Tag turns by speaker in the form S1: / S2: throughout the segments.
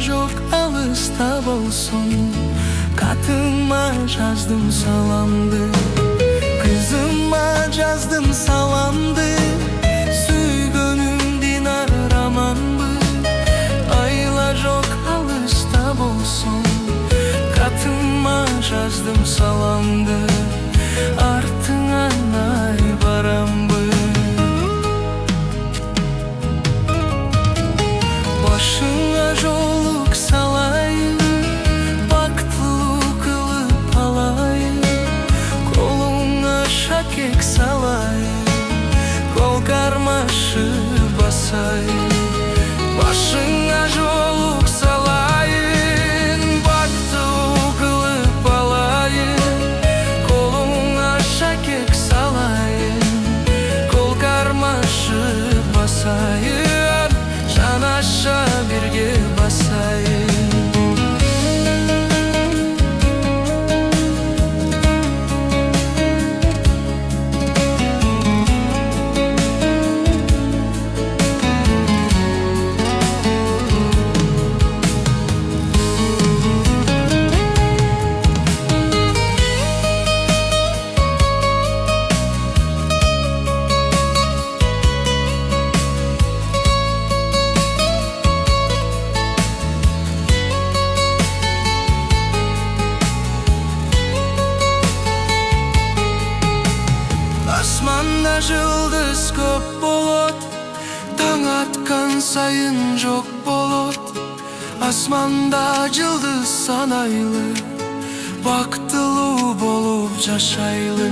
S1: жок алыста болсун, катыма жаздым саламды, кызыма жаздым саламды. Сүйгөнүм динар раманбы, айла жок алыста болсун, катыма жаздым саламды, артыңан ай барамбы. Башыңа жолук салайын, бактылуу кылып алайын, колуңа шакек салайын, кол кармашы басайын. Башыңа жолук салайын, бактылуу кылып алайын, колуңа шакек салайын, кол кармашы басайын, жанаша бирге басайын. Асманда жылдыз көп болот, таң аткан сайын жок болот. Асманда жылдыз санайлы, бактылуу болуп жашайлы.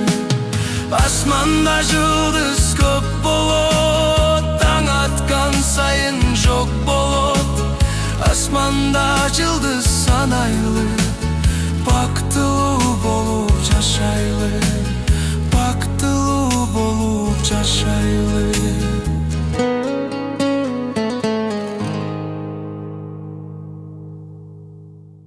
S1: Асманда жылдыз көп болот, таң аткан сайын жок болот. Асманда жылдыз санайлы, бактылуу болуп жашайлы, бактылуу болуп жашайлы.